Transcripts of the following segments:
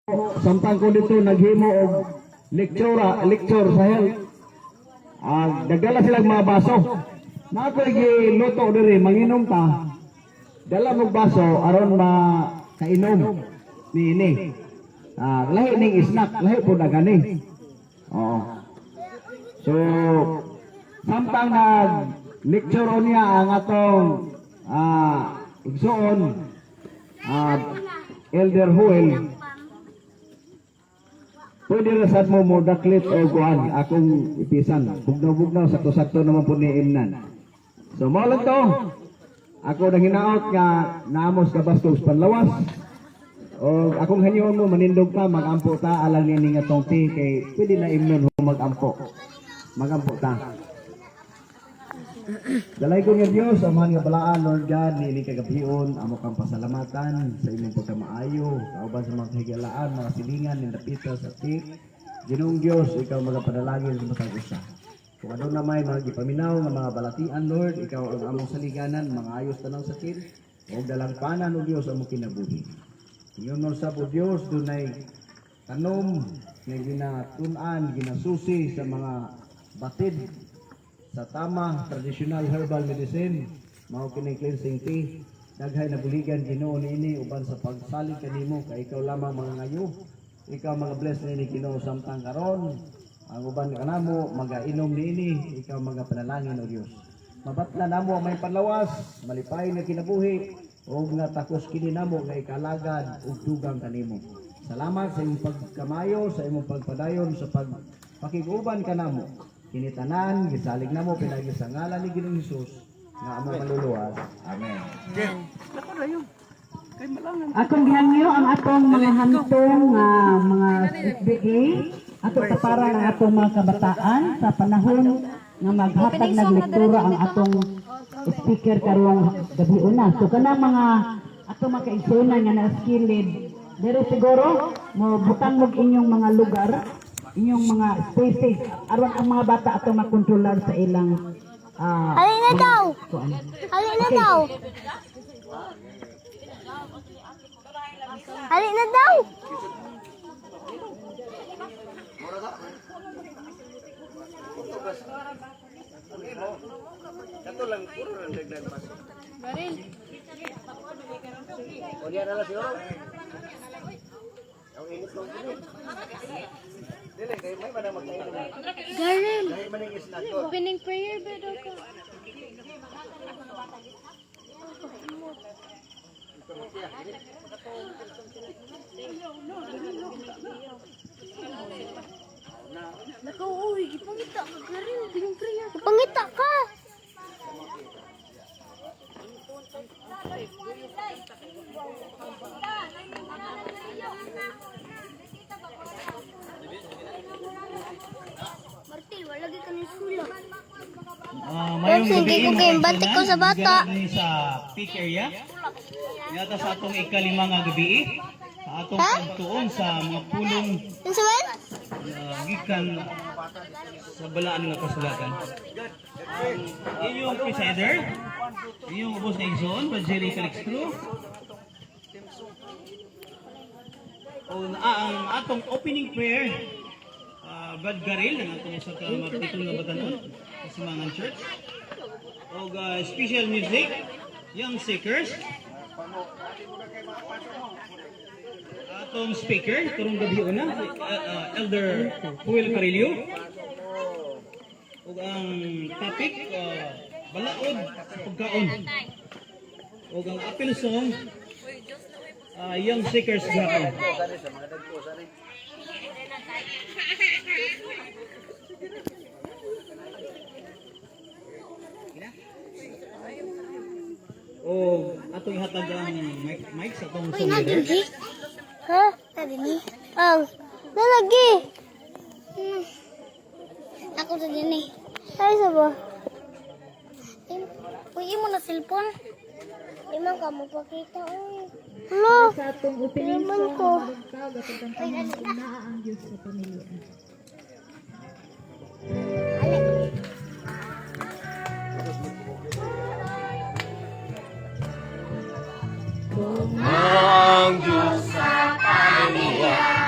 Samtang ko dito naghimo og lecture sa health. Nagdala silang mga baso. Na ako giluto diri manginom ta. Dala mo baso aron kainom niini. Lahi ning snack, lahi po na gani. Oo. So samtang lecture niya ang atong igsoon Elder Huel, pwede na sad mo daklit o kuan akong ipisan. Bugnaw-bugnaw sakto-sakto naman po ni Imnan. So mao lang to. Ako nang hinaot nga naamos ka bastos panlawas. O akong hanyon mo manindog ta magampo ta alang ni nga tong ti kay pwede na Imnon magampo. Magampo ta. Dalay ko nga Dios amahan nga balaan Lord God ni kagabion amo kang pasalamatan sa inyong pagkamaayo kauban sa mga kahigalaan mga silingan ni dapita sa ti Ginoong Dios ikaw magapadalangin sa matag usa kung ano na may mga gipaminaw nga mga balatian Lord ikaw ang among saliganan mga ayos tanang sakit o dalangpanan o Dios among kinabuhi ingon sa po Dios dunay tanom nga ginatun-an ginasusi sa mga batid sa tama traditional herbal medicine mao kining cleansing tea daghay na buligan Ginoo niini uban sa pagsalig kanimo kay ikaw lamang mga ngayo ikaw mga bless niini Ginoo samtang karon ang uban kanamo magainom niini ikaw mga panalangin o Dios mabatla namo may panlawas malipay nga kinabuhi ug nga takos kini namo nga ikalagad ug dugang kanimo salamat sa imong pagkamayo sa imong pagpadayon sa pakiguban kanamo kinitanan, gisalig na mo, pinagi sa ngalan ni Ginoong Hesus, nga among maluluwas. Amen. Akong gihangyo ang atong mga hantong mga SBA, atong kapara ng atong mga kabataan sa panahon nga maghatag naglektura ang atong speaker karong gabi una. So kanang mga atong mga kaigsunan nga na-skilled, dere siguro, mo butang mo inyong mga lugar, inyong mga spaces aron ang mga bata ato makontrolar sa ilang Halin na daw. Halin na daw. Halin na daw. Kato lang puro lang dagdag pasok. Baril. O diyan na lang siguro. Ang init lang dito. Dili kay may man magkainom. Garel. Dahil man ang snack ko. Opening prayer ba daw ka? Nakauwi, ipangita ka Garel. Opening prayer. Ipangita ka. Martil, wala lagi kami sulak. Mayong Hindi ko kayo batik ko sa bata. Sa peak area. Yata sa atong ikalima nga gabi. Sa atong pagtuon sa mga pulong Ano sabihin? gikan sa balaan nga kasulatan. Inyong presider, inyong ubos na igsoon, Brad Jerry Felix Cruz. Ang atong opening prayer, Brad Garil, ang atong sa kapitong nga batanon, sa Simangan Church. O special music, Young Seekers. Atong speaker, karong gabi una, Elder Huel Carillo. O ang topic, balaod sa pagkaon. O ang appeal song, Young Seekers Gapon. O atong ihatag ang mic sa atong Uy, song leader. nadigi? Ha? Nadigi? Nalagi. Ako sa dini. Ay, sa ba? Uy, imo na cellphone. Di man ka mo pakita. Hello? sa atong opening Naman song ko. magkagatan na ang Diyos sa pamilya. Ang Diyos sa pamilya.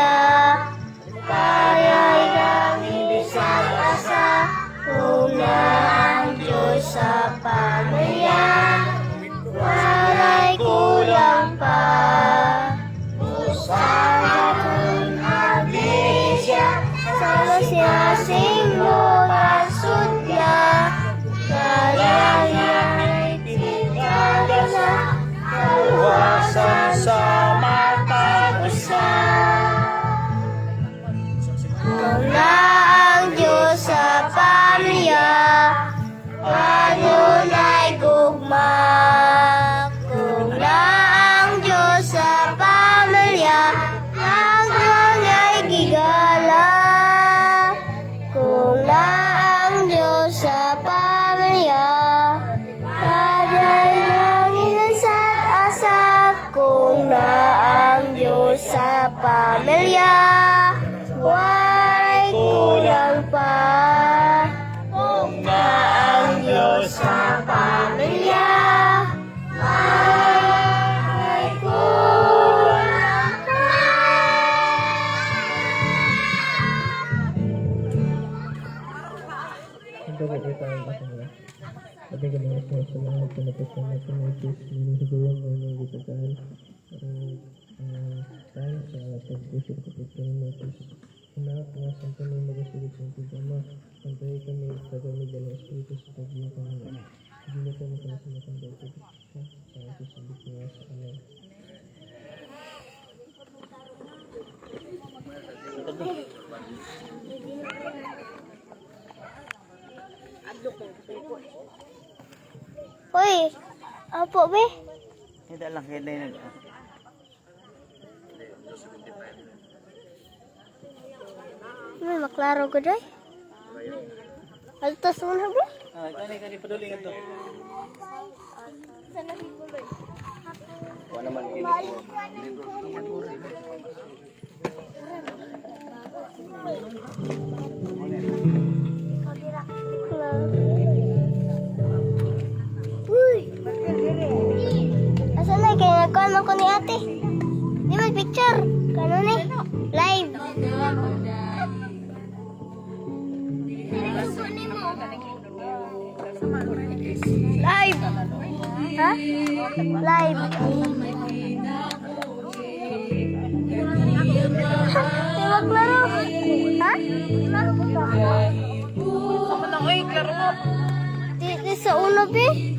pamilya. Kaya'y langit sa asa, kung na ang Diyos sa pamilya. Wala'y kulang pa. Sa ating iglesia, sa masiyasing lugar sudya, kaya'y tingkada sa kaluwasan sa matag-usan. Kung na ang Diyos sa pamilya, panunay gugma. Kung na ang Diyos sa pamilya, hanggang ay gigala. Kung na ang Diyos sa pamilya, kaya'y langit sa asap. Kung na ang Diyos sa pamilya, wala'y kulang pa. Kung na ang Diyos sa pamilya, wala'y kulang pa. Untuk kita yang pasang ya. Tapi kalau saya semangat pendapat itu ini juga yang kita kan. Saya terusir kepikiran itu. Kenapa sampai membersihkan pijama sampai kami kami dalam spiritus sebagai kami. Jadi kami kena semakan itu. Saya itu sebutnya sama. Hoy, apa be? Hindi lang, kaya na. May maklaro ko doy. Altas mo na be? Kani paduli nga to. Uy! Asa na kaya nagkuhan ako ni ate? Di mag-picture. Kano ni? Live. Live. Ha? Live. Di maglaro. Ha? Laro ko ba? Sama lang, oy, klaro mo. Di sa uno, be?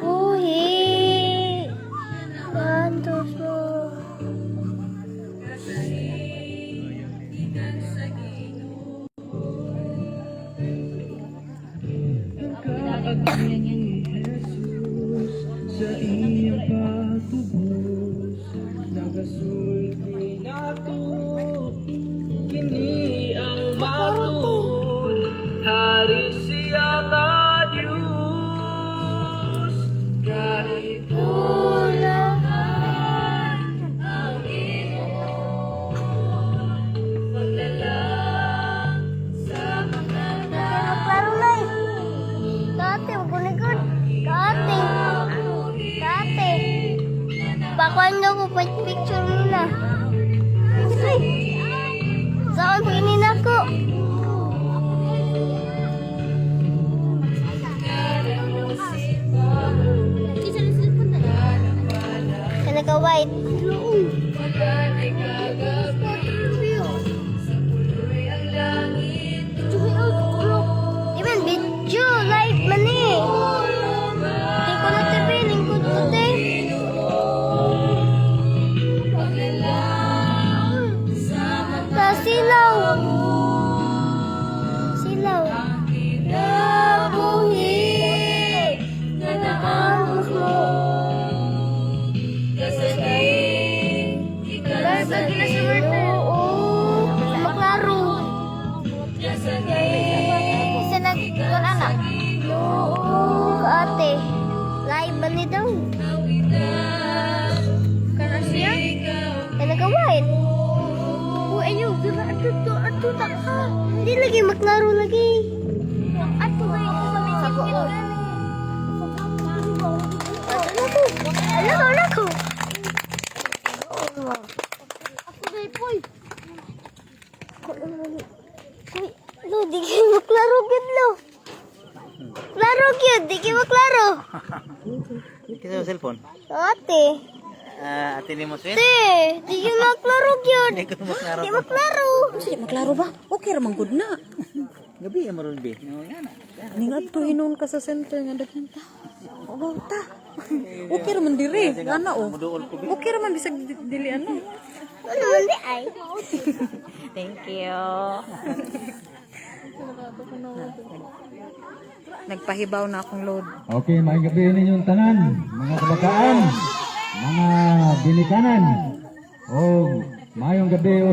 Uhi. Bantos mo. Sa iyong patubos, nagasulti nato, kini ang matud, hari siya na Diyos, kahit Ulahan ang Ginoo, maglalang sa mga naklaro na eh. Dati, maguligod. Dati. Dati. Pakuan daw ko picture muna. Uy. Saan pinin ako? Kaya naka-white. Iman, video, live man eh. Lingkod na TV, lingkod ko te. Sa silaw. Silaw. Nabuhi. Nagahangos mo. Live lagi na sa birthday. Oo. Maklaro. Isa nag-gun anak. Oo, ate. Live ba ni daw? Kana siya? Kaya nag-white. Oo, ayaw. Ato ka. Hindi lagi, maklaro lagi. Ato Lako. Ako dahil po. Lo, di kayo maklaro gid lo. Klaro gid, di kayo maklaro. Kita sa cellphone. Ate. Ate ni mo sweet. Ate, di kayo maklaro gyud. Hindi ko maklaro. Di maklaro. Sige, maklaro ba? Okay ra man gud na. Gabi maron be. Ningat to hinon ka sa center nga daghan ta. O ta. Okay ra man dire. Ana o. Okay ra man bisag dili ano. Ano man di ay? Thank you. Nagpahibaw na akong load. Okay, may gabi ninyong tanan, mga kabataan, mga binikanan, o mayong gabi